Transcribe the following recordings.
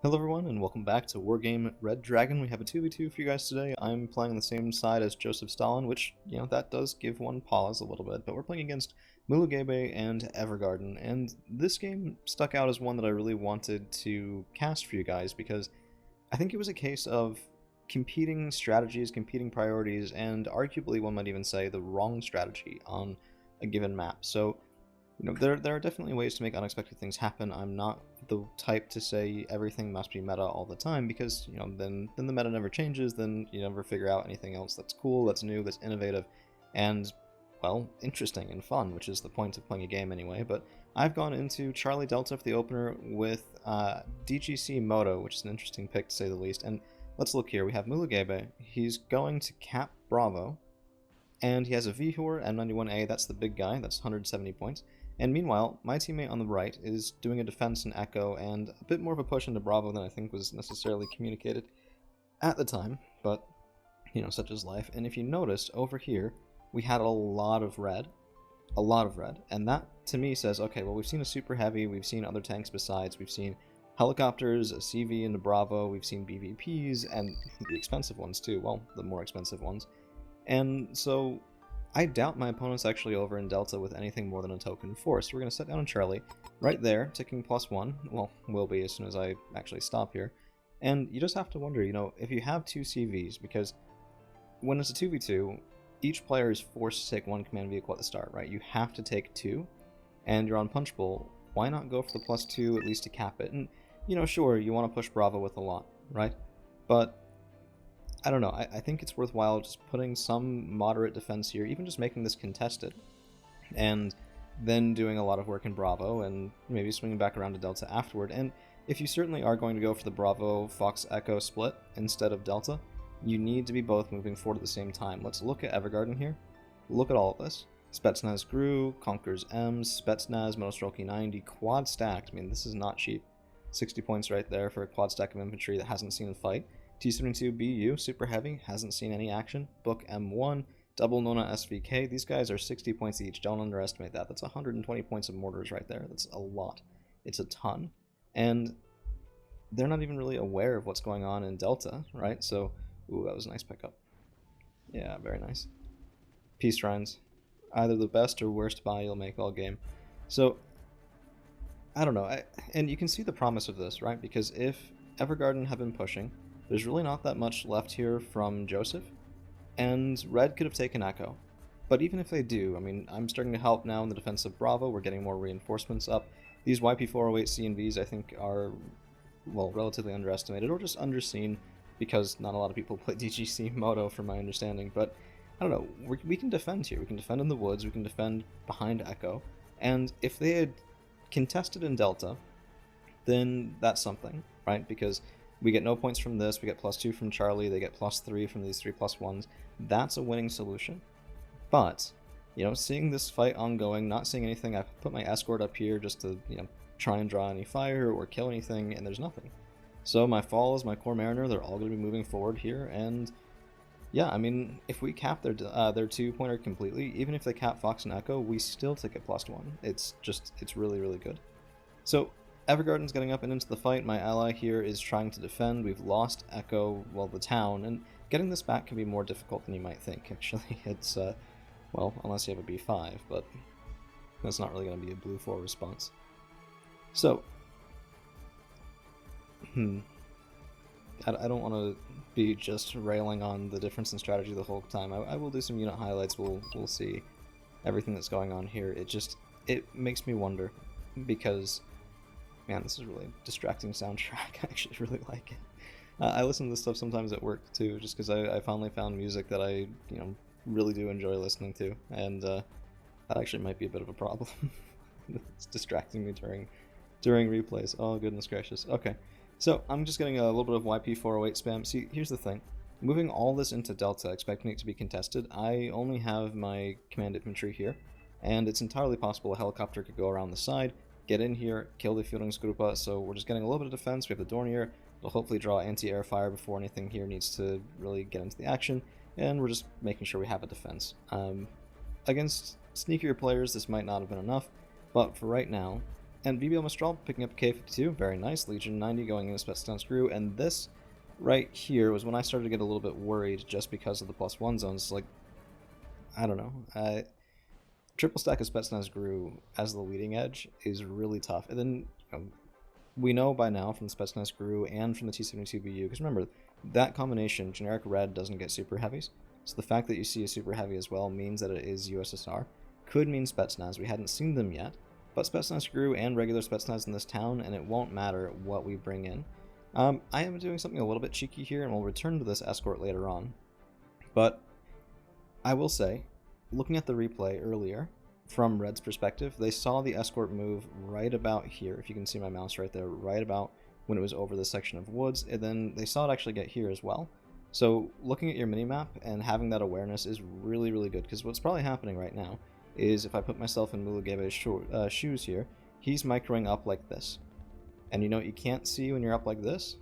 Hello everyone, and welcome back to Wargame Red Dragon. We have a 2v2 for you guys today. I'm playing on the same side as Joseph Stalin, which, that does give one pause a little bit, but we're playing against Mulugebe and Evergarden, and this game stuck out as one that I really wanted to cast for you guys, because I think it was a case of competing strategies, competing priorities, and arguably one might even say the wrong strategy on a given map. So there are definitely ways to make unexpected things happen. I'm not the type to say everything must be meta all the time, because, then the meta never changes, then you never figure out anything else that's cool, that's new, that's innovative, and, well, interesting and fun, which is the point of playing a game anyway. But I've gone into Charlie Delta for the opener with DGC Moto, which is an interesting pick to say the least. And let's look here. We have Mulugebe. He's going to cap Bravo, and he has a Vihor M91A, that's the big guy, that's 170 points. And meanwhile, my teammate on the right is doing a defense in Echo and a bit more of a push into Bravo than I think was necessarily communicated at the time, but, such is life. And if you noticed, over here, we had a lot of red, and that, to me, says, okay, well, we've seen a Super Heavy, we've seen other tanks besides, we've seen helicopters, a CV into Bravo, we've seen BVPs, and the expensive ones too, well, the more expensive ones. And so I doubt my opponent's actually over in Delta with anything more than a token force. We're going to set down on Charlie, right there, ticking +1. Well, will be as soon as I actually stop here. And you just have to wonder, if you have two CVs, because when it's a 2v2, each player is forced to take one command vehicle at the start, right? You have to take two, and you're on Punchbowl. Why not go for the +2 at least to cap it? And, sure, you want to push Bravo with a lot, right? But I don't know, I think it's worthwhile just putting some moderate defense here, even just making this contested, and then doing a lot of work in Bravo, and maybe swinging back around to Delta afterward. And if you certainly are going to go for the Bravo Fox Echo split instead of Delta, you need to be both moving forward at the same time. Let's look at Evergarden here. Look at all of this. Spetsnaz Gru, Conquers M's, Spetsnaz, Monostroke 90, quad stacked. I mean, this is not cheap. 60 points right there for a quad stack of infantry that hasn't seen a fight. T-72 BU, super heavy, hasn't seen any action. Book M1, double Nona SVK. These guys are 60 points each. Don't underestimate that. That's 120 points of mortars right there. That's a lot. It's a ton. And they're not even really aware of what's going on in Delta, right? So, ooh, that was a nice pickup. Yeah, very nice. Peace Shrines. Either the best or worst buy you'll make all game. So, I don't know. And you can see the promise of this, right? Because if Evergarden have been pushing, there's really not that much left here from Joseph, and Red could have taken Echo. But even if they do, I mean, I'm starting to help now in the defense of Bravo. We're getting more reinforcements up. These YP408 CNVs, I think, are, well, relatively underestimated, or just underseen, because not a lot of people play DGC Moto, from my understanding. But, I don't know, we can defend here. We can defend in the woods, we can defend behind Echo, and if they had contested in Delta, then that's something, right? Because we get no points from this, we get +2 from Charlie, they get +3 from these 3 +1s. That's a winning solution. But, seeing this fight ongoing, not seeing anything, I've put my Escort up here just to, try and draw any fire or kill anything, and there's nothing. So my Fall is my Core Mariner, they're all going to be moving forward here, and yeah, I mean, if we cap their 2-pointer completely, even if they cap Fox and Echo, we still take it +1. It's really, really good. So Evergarden's getting up and into the fight. My ally here is trying to defend. We've lost Echo, well, the town, and getting this back can be more difficult than you might think, actually. It's, well, unless you have a B5, but that's not really going to be a blue 4 response. So, I don't want to be just railing on the difference in strategy the whole time. I will do some unit highlights. We'll see everything that's going on here. It makes me wonder, because man, this is really a distracting soundtrack. I actually really like it. I listen to this stuff sometimes at work too, just because I finally found music that I, really do enjoy listening to, and that actually might be a bit of a problem. It's distracting me during replays. Oh, goodness gracious. Okay, so I'm just getting a little bit of YP408 spam. See, here's the thing. Moving all this into Delta, expecting it to be contested, I only have my command infantry here, and it's entirely possible a helicopter could go around the side, get in here, kill the Führungsgruppe, so we're just getting a little bit of defense. We have the Dornier, it'll hopefully draw anti-air fire before anything here needs to really get into the action, and we're just making sure we have a defense. Against sneakier players, this might not have been enough, but for right now, And VBL Mistral picking up K52, very nice. Legion 90 going into Spetsnaz Screw, and this right here was when I started to get a little bit worried just because of the +1 zones. Like, I don't know. Triple stack of Spetsnaz Gru as the leading edge is really tough. And then we know by now from the Spetsnaz Gru and from the T72BU, because remember, that combination, generic red, doesn't get super heavies. So the fact that you see a super heavy as well means that it is USSR. Could mean Spetsnaz. We hadn't seen them yet. But Spetsnaz Gru and regular Spetsnaz in this town, and it won't matter what we bring in. I am doing something a little bit cheeky here, and we'll return to this Escort later on. But I will say, looking at the replay earlier, from Red's perspective, they saw the Escort move right about here, if you can see my mouse right there, right about when it was over this section of woods, and then they saw it actually get here as well. So looking at your minimap and having that awareness is really, really good, because what's probably happening right now is if I put myself in Mulugebe's shoes here, he's microing up like this. And you know what you can't see when you're up like this?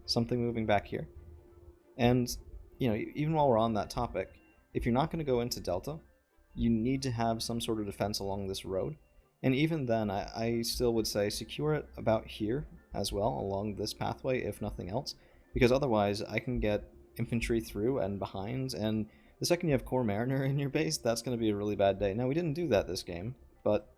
Something moving back here. And, you know, even while we're on that topic, if you're not going to go into Delta, you need to have some sort of defense along this road. And even then, I still would say secure it about here as well, along this pathway, if nothing else. Because otherwise, I can get infantry through and behind, and the second you have Core Mariner in your base, that's going to be a really bad day. Now, we didn't do that this game, but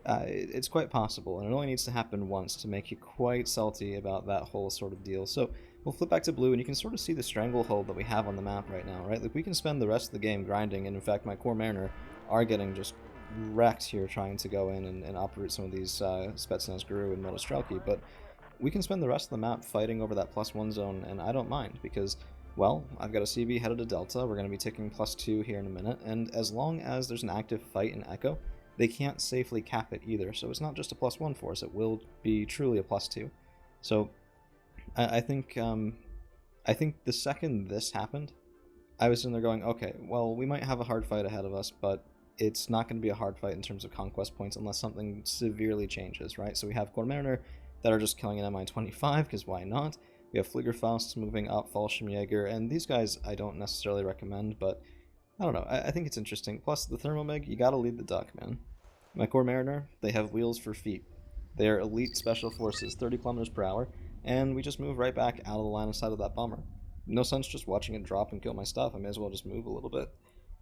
it's quite possible, and it only needs to happen once to make you quite salty about that whole sort of deal. So we'll flip back to blue, and you can sort of see the stranglehold that we have on the map right now, right? Like, we can spend the rest of the game grinding, and in fact, my Core Mariner are getting just wrecked here trying to go in and operate some of these Spetsnaz Guru and Motostrelki, but we can spend the rest of the map fighting over that +1 zone, and I don't mind, because, well, I've got a CB headed to Delta, we're going to be taking +2 here in a minute, and as long as there's an active fight in Echo, they can't safely cap it either, so it's not just a +1 force, it will be truly a +2. So I think the second this happened, I was in there going, okay, well, we might have a hard fight ahead of us, but it's not going to be a hard fight in terms of conquest points unless something severely changes, right? So we have Core Mariner that are just killing an MI-25, because why not? We have Fliegerfaust moving up, Fallschirmjäger, and these guys I don't necessarily recommend, but I don't know, I think it's interesting. Plus, the Thermomeg, you gotta lead the duck, man. My Core Mariner, they have wheels for feet. They are elite special forces, 30 kilometers per hour, and we just move right back out of the line of sight of that bomber. No sense just watching it drop and kill my stuff, I may as well just move a little bit.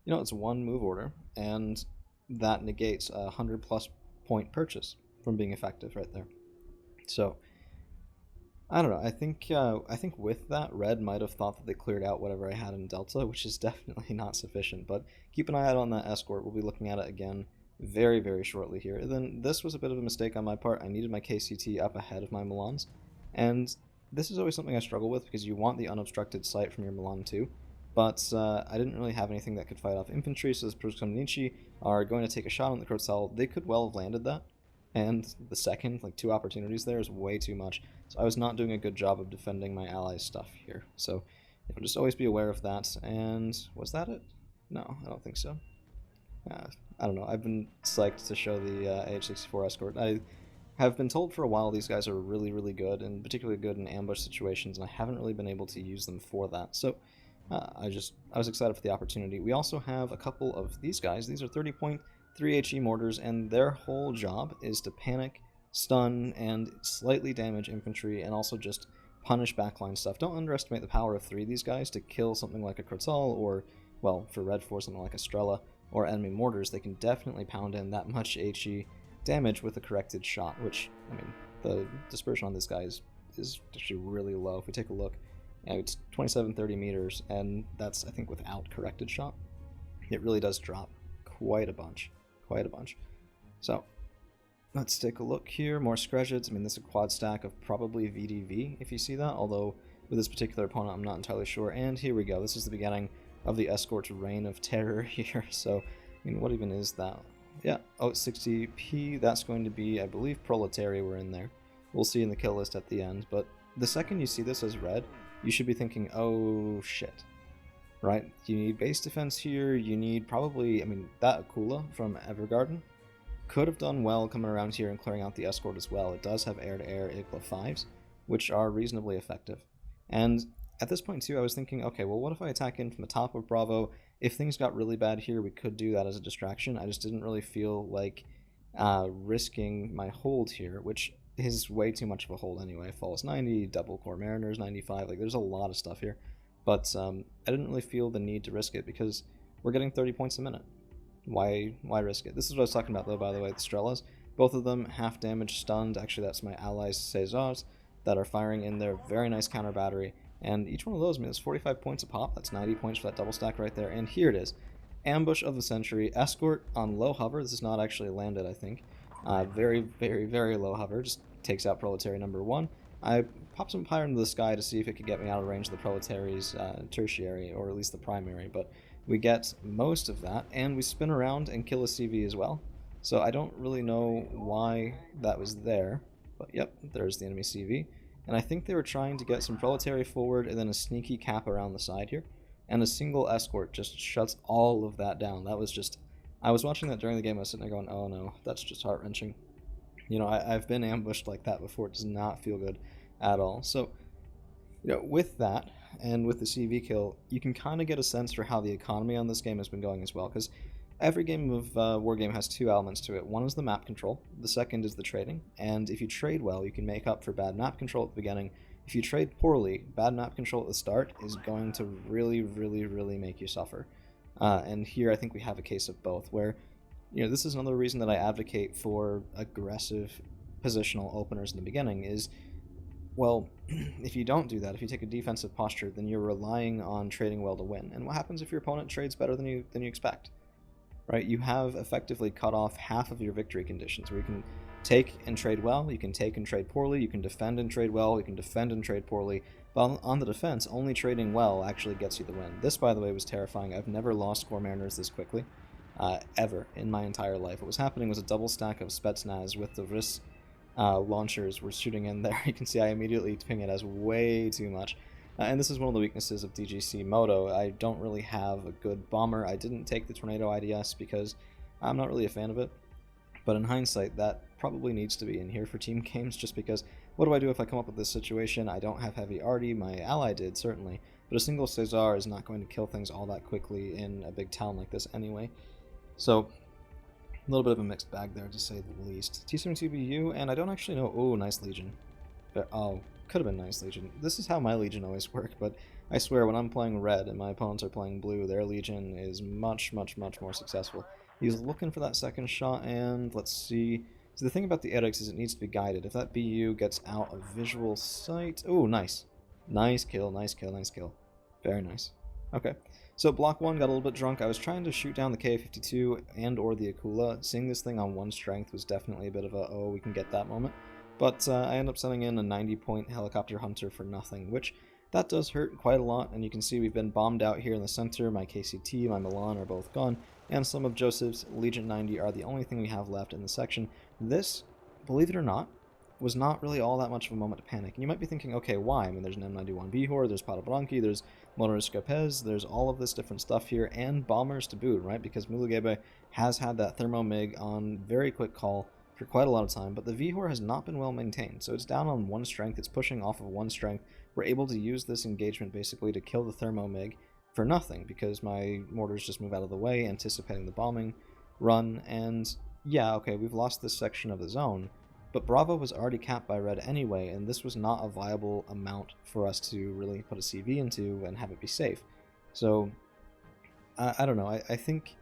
You know, it's one move order, and that negates a 100+ point purchase from being effective right there. So, I don't know, I think with that, Red might have thought that they cleared out whatever I had in Delta, which is definitely not sufficient, but keep an eye out on that Escort. We'll be looking at it again very, very shortly here. And then this was a bit of a mistake on my part. I needed my KCT up ahead of my Milans, and this is always something I struggle with because you want the unobstructed sight from your Milan too, but I didn't really have anything that could fight off infantry, so the Pruskomnichi are going to take a shot on the Kurzweil. They could well have landed that, and the second, like 2 opportunities there is way too much. So I was not doing a good job of defending my allies' stuff here. So, you know, just always be aware of that. And was that it? No, I don't think so. I don't know. I've been psyched to show the AH-64 Escort. I have been told for a while these guys are really, really good, and particularly good in ambush situations, and I haven't really been able to use them for that. So I was excited for the opportunity. We also have a couple of these guys. These are 30.3 HE mortars, and their whole job is to panic, stun, and slightly damage infantry, and also just punish backline stuff. Don't underestimate the power of 3 of these guys to kill something like a Kurzweil, or, well, for Red 4, something like a Strela, or enemy mortars. They can definitely pound in that much HE damage with a corrected shot, which, I mean, the dispersion on this guy is actually really low. If we take a look, you know, it's 27-30 meters, and that's, I think, without corrected shot. It really does drop quite a bunch. So, let's take a look here. More Skrejids. I mean, this is a quad stack of probably VDV, if you see that, although with this particular opponent, I'm not entirely sure. And here we go. This is the beginning of the Escort's reign of terror here. So, I mean, what even is that? Yeah, oh, 60p. That's going to be, I believe, Proletariat were in there. We'll see in the kill list at the end. But the second you see this as red, you should be thinking, oh, shit. Right? You need base defense here. You need probably, I mean, that Akula from Evergarden could have done well coming around here and clearing out the Escort as well. It does have air-to-air Igla 5s, which are reasonably effective. And at this point, too, I was thinking, okay, well, what if I attack in from the top of Bravo? If things got really bad here, we could do that as a distraction. I just didn't really feel like risking my hold here, which is way too much of a hold anyway. Falls 90, double core mariners 95, like there's a lot of stuff here. But I didn't really feel the need to risk it because we're getting 30 points a minute. Why risk it? This is what I was talking about though, by the way, the Strellas. Both of them half damage stunned. Actually, that's my allies Caesars that are firing in their very nice counter battery. And each one of those means 45 points a pop. That's 90 points for that double stack right there. And here it is. Ambush of the century. Escort on low hover. This is not actually landed, I think. Very, very, very low hover. Just takes out Proletary number 1. I popped some Pyre into the sky to see if it could get me out of range of the Proletary's tertiary, or at least the primary, but we get most of that, and we spin around and kill a CV as well. So I don't really know why that was there, but yep, there's the enemy CV. And I think they were trying to get some Proletary forward and then a sneaky cap around the side here. And a single Escort just shuts all of that down. That was just... I was watching that during the game, I was sitting there going, oh no, that's just heart-wrenching. You know, I've been ambushed like that before. It does not feel good at all. So, you know, with that, and with the CV kill, you can kind of get a sense for how the economy on this game has been going as well, because every game of Wargame has two elements to it. One is the map control, the second is the trading, and if you trade well, you can make up for bad map control at the beginning. If you trade poorly, bad map control at the start is going to really, really, really make you suffer. And here I think we have a case of both, where, you know, this is another reason that I advocate for aggressive positional openers in the beginning is, well, if you don't do that, if you take a defensive posture, then you're relying on trading well to win. And what happens if your opponent trades better than you expect? Right? You have effectively cut off half of your victory conditions, where you can take and trade well, you can take and trade poorly, you can defend and trade well, you can defend and trade poorly. But on the defense, only trading well actually gets you the win. This, by the way, was terrifying. I've never lost core mariners this quickly. Ever in my entire life. What was happening was a double stack of Spetsnaz with the Rys launchers were shooting in there. You can see I immediately ping it as way too much. And this is one of the weaknesses of DGC Moto. I don't really have a good bomber. I didn't take the Tornado IDS because I'm not really a fan of it. But in hindsight, that probably needs to be in here for team games, just because what do I do if I come up with this situation? I don't have heavy arty. My ally did, certainly. But a single Caesar is not going to kill things all that quickly in a big town like this anyway. So, a little bit of a mixed bag there, to say the least. T72BU, and I don't actually know... Oh, nice Legion. But, oh, could have been nice Legion. This is how my Legion always work, but I swear, when I'm playing red and my opponents are playing blue, their Legion is much, much, much more successful. He's looking for that second shot, and let's see... So the thing about the Eric's is it needs to be guided. If that BU gets out of visual sight... Oh, nice. Nice kill, nice kill, nice kill. Very nice. Okay. So block 1 got a little bit drunk. I was trying to shoot down the K-52 and or the Akula. Seeing this thing on 1 strength was definitely a bit of a, oh, we can get that moment. But I ended up sending in a 90-point helicopter hunter for nothing, which that does hurt quite a lot. And you can see we've been bombed out here in the center. My KCT, my Milan are both gone. And some of Joseph's Legion 90 are the only thing we have left in the section. This, believe it or not, was not really all that much of a moment to panic. And you might be thinking, okay, why? I mean, there's an M91 Vihor, there's Padabranki, there's Motorist Capez, there's all of this different stuff here, and bombers to boot, right? Because Mulugebe has had that Thermo MiG on very quick call for quite a lot of time, but the Vihor has not been well maintained. So it's down on 1 strength, it's pushing off of 1 strength. We're able to use this engagement basically to kill the Thermo MiG for nothing, because my mortars just move out of the way, anticipating the bombing run, and yeah, okay, we've lost this section of the zone, but Bravo was already capped by red anyway, and this was not a viable amount for us to really put a CV into and have it be safe. So, I don't know, I think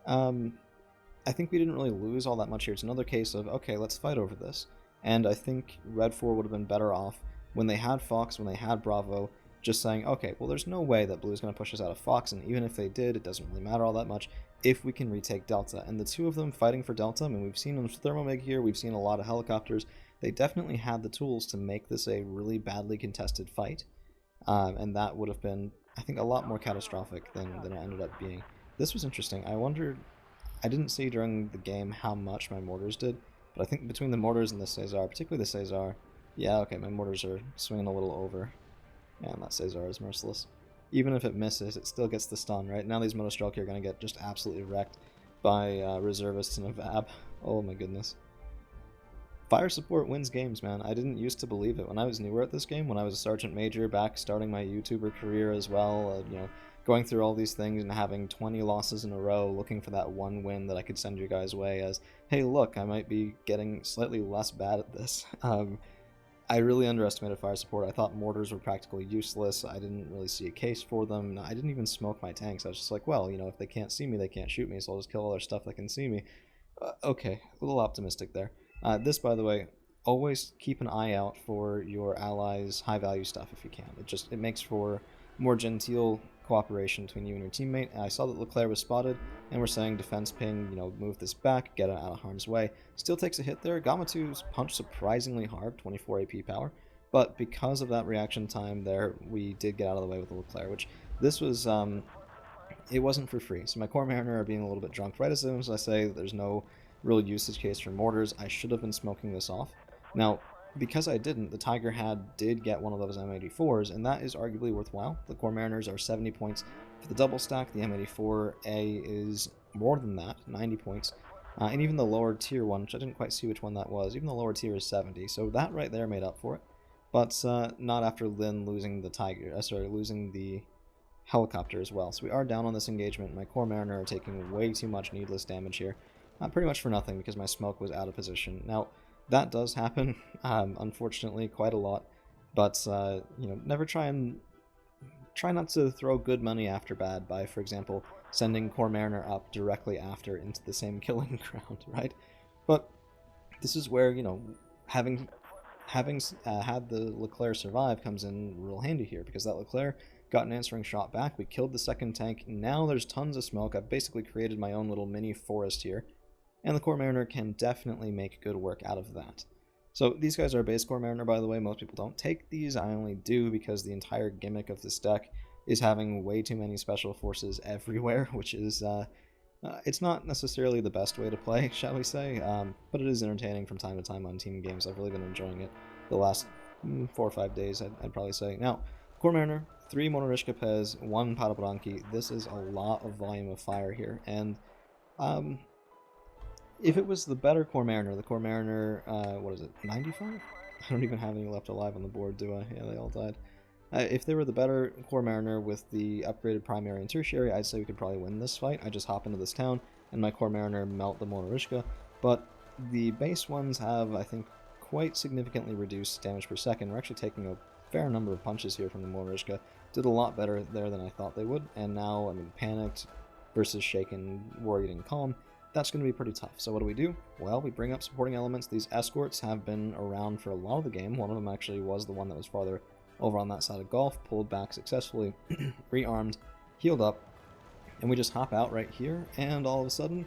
we didn't really lose all that much here. It's another case of, okay, let's fight over this. And I think Red 4 would have been better off when they had Fox, when they had Bravo, just saying, okay, well, there's no way that Blue is going to push us out of Fox, and even if they did, it doesn't really matter all that much if we can retake Delta. And the two of them fighting for Delta, I mean, we've seen them Thermomig here, we've seen a lot of helicopters. They definitely had the tools to make this a really badly contested fight, and that would have been, I think, a lot more catastrophic than it ended up being. This was interesting. I wondered, I didn't see during the game how much my mortars did, but I think between the mortars and the Caesar, particularly the Caesar, yeah, okay, my mortars are swinging a little over. Man, that Caesar is merciless. Even if it misses, it still gets the stun, right? Now these Motostrelki are going to get just absolutely wrecked by reservists and a VAB. Oh my goodness. Fire support wins games, man. I didn't used to believe it. When I was newer at this game, when I was a Sergeant Major back starting my YouTuber career as well, you know, going through all these things and having 20 losses in a row, looking for that one win that I could send you guys' way as, hey, look, I might be getting slightly less bad at this. I really underestimated fire support. I thought mortars were practically useless. I didn't really see a case for them. I didn't even smoke my tanks. I was just like, well, if they can't see me, they can't shoot me, so I'll just kill all their stuff that can see me. Okay, a little optimistic there. This, by the way, always keep an eye out for your allies' high-value stuff if you can. It makes for more genteel cooperation between you and your teammate. I saw that Leclerc was spotted, and we're saying defense ping, move this back, get it out of harm's way. Still takes a hit there. Gamatu's punched surprisingly hard, 24 AP power, but because of that reaction time there, we did get out of the way with the Leclerc, which this was, it wasn't for free. So my Core Mariner are being a little bit drunk. Right as soon as I say there's no real usage case for mortars, I should have been smoking this off. Now, because I didn't, the Tiger did get one of those M84s, and that is arguably worthwhile. The Core Mariners are 70 points for the double stack. The M84A is more than that, 90 points. And even the lower tier one, which I didn't quite see which one that was, even the lower tier is 70. So that right there made up for it. But not after Lin losing the Tiger, losing the helicopter as well. So we are down on this engagement. My Core Mariner are taking way too much needless damage here. Pretty much for nothing because my smoke was out of position. Now, that does happen, unfortunately, quite a lot. But, never try not to throw good money after bad by, for example, sending Core Mariner up directly after into the same killing ground, right? But this is where, having had the Leclerc survive comes in real handy here, because that Leclerc got an answering shot back. We killed the second tank. Now there's tons of smoke. I've basically created my own little mini forest here. And the Core Mariner can definitely make good work out of that. So these guys are base Core Mariner, by the way. Most people don't take these. I only do because the entire gimmick of this deck is having way too many special forces everywhere, which is, it's not necessarily the best way to play, shall we say, but it is entertaining from time to time on team games. I've really been enjoying it the last 4 or 5 days, I'd probably say. Now, Core Mariner, 3 Monorishka Pez, 1 Padobranki. This is a lot of volume of fire here, and if it was the better Core Mariner, the Core Mariner, what is it, 95? I don't even have any left alive on the board, do I? Yeah, they all died. If they were the better Core Mariner with the upgraded primary and tertiary, I'd say we could probably win this fight. I just hop into this town, and my Core Mariner melt the Monorishka, but the base ones have, I think, quite significantly reduced damage per second. We're actually taking a fair number of punches here from the Monorishka. Did a lot better there than I thought they would, and now, panicked versus shaken, worried, and calm. That's going to be pretty tough. So what do? Well, we bring up supporting elements. These escorts have been around for a lot of the game. One of them actually was the one that was farther over on that side of Golf, pulled back successfully, rearmed, healed up, and we just hop out right here, and all of a sudden,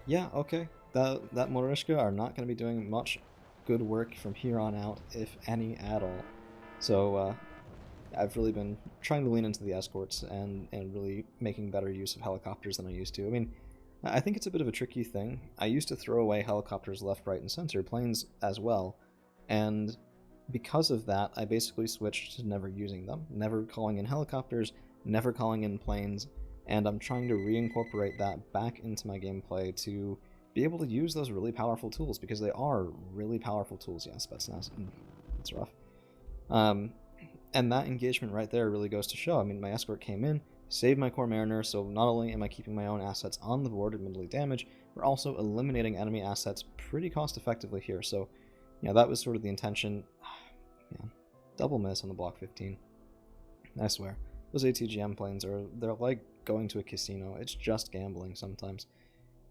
yeah, okay, that Monorishka are not going to be doing much good work from here on out, if any at all. So I've really been trying to lean into the escorts and really making better use of helicopters than I used to. I think it's a bit of a tricky thing. I used to throw away helicopters left, right, and center, planes as well, and because of that, I basically switched to never using them, never calling in helicopters, never calling in planes, and I'm trying to reincorporate that back into my gameplay to be able to use those really powerful tools, because they are really powerful tools. Yeah, Spetsnaz, it's rough. And that engagement right there really goes to show. My escort came in, saved my Core Mariner, so not only am I keeping my own assets on the board, admittedly damaged, we're also eliminating enemy assets pretty cost effectively here. So, yeah, that was sort of the intention. Yeah, double miss on the block 15. I swear. Those ATGM planes they're like going to a casino. It's just gambling sometimes.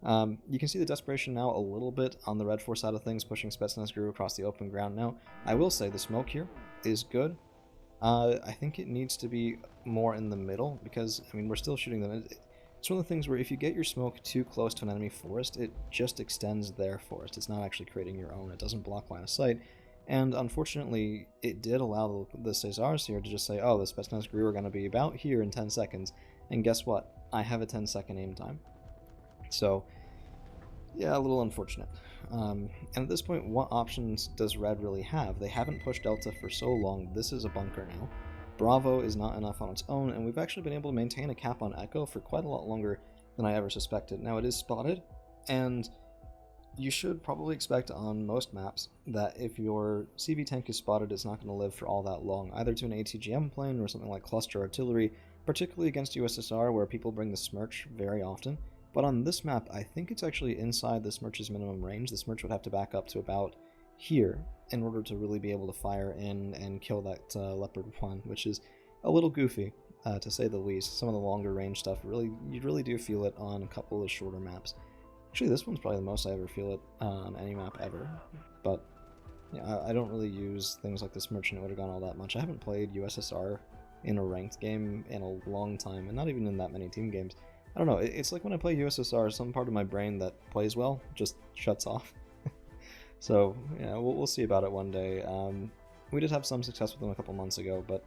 You can see the desperation now a little bit on the Red 4 side of things, pushing Spetsnaz Guru across the open ground now. I will say the smoke here is good. I think it needs to be more in the middle, because, we're still shooting them. It's one of the things where if you get your smoke too close to an enemy forest, it just extends their forest. It's not actually creating your own. It doesn't block line of sight. And unfortunately, it did allow the Cesars here to just say, oh, the Spetsnaz Guru are going to be about here in 10 seconds. And guess what? I have a 10-second aim time. So, yeah, a little unfortunate. And at this point, what options does Red really have? They haven't pushed Delta for so long. This is a bunker now. Bravo is not enough on its own, and we've actually been able to maintain a cap on Echo for quite a lot longer than I ever suspected. Now, it is spotted, and you should probably expect on most maps that if your CV tank is spotted, it's not going to live for all that long, either to an ATGM plane or something like cluster artillery, particularly against USSR where people bring the Smirch very often. But on this map, I think it's actually inside the Smirch's minimum range. The Smirch would have to back up to about here in order to really be able to fire in and kill that Leopard 1, which is a little goofy, to say the least. Some of the longer range stuff, you really do feel it on a couple of shorter maps. Actually, this one's probably the most I ever feel it on any map ever. But yeah, I don't really use things like the Smirch and Otagon all that much. I haven't played USSR in a ranked game in a long time, and not even in that many team games. I don't know, it's like when I play USSR, some part of my brain that plays well just shuts off. So, yeah, we'll see about it one day. We did have some success with him a couple months ago, but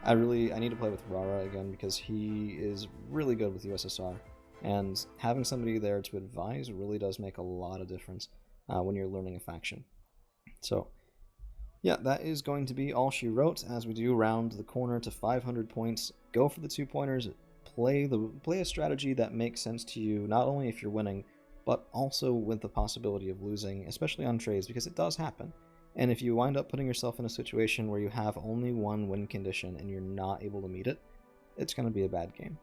I need to play with Rara again because he is really good with USSR. And having somebody there to advise really does make a lot of difference when you're learning a faction. So, yeah, that is going to be all she wrote as we do round the corner to 500 points. Go for the 2-pointers. Play a strategy that makes sense to you, not only if you're winning, but also with the possibility of losing, especially on trades, because it does happen. And if you wind up putting yourself in a situation where you have only one win condition and you're not able to meet it, it's going to be a bad game.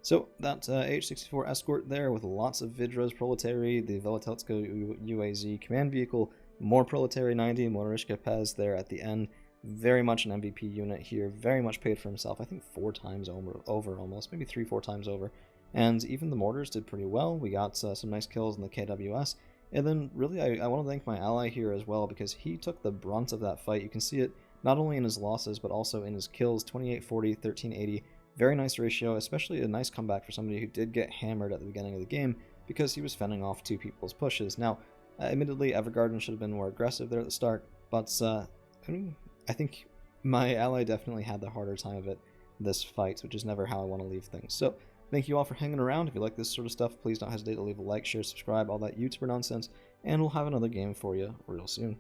So that H-64 Escort there with lots of Vidras Proletary, the Veliteltska UAZ command vehicle, more Proletary 90, Motorishka Pez there at the end. Very much an MVP unit here, very much paid for himself, I think 4 times over almost, maybe 3-4 times over. And even the mortars did pretty well. We got some nice kills in the KWS. And then really I want to thank my ally here as well because he took the brunt of that fight. You can see it not only in his losses but also in his kills, 2840, 1380. Very nice ratio, especially a nice comeback for somebody who did get hammered at the beginning of the game because he was fending off 2 people's pushes. Now, admittedly, Evergarden should have been more aggressive there at the start, but I think my ally definitely had the harder time of it this fight, which is never how I want to leave things. So, thank you all for hanging around. If you like this sort of stuff, please don't hesitate to leave a like, share, subscribe, all that YouTuber nonsense, and we'll have another game for you real soon.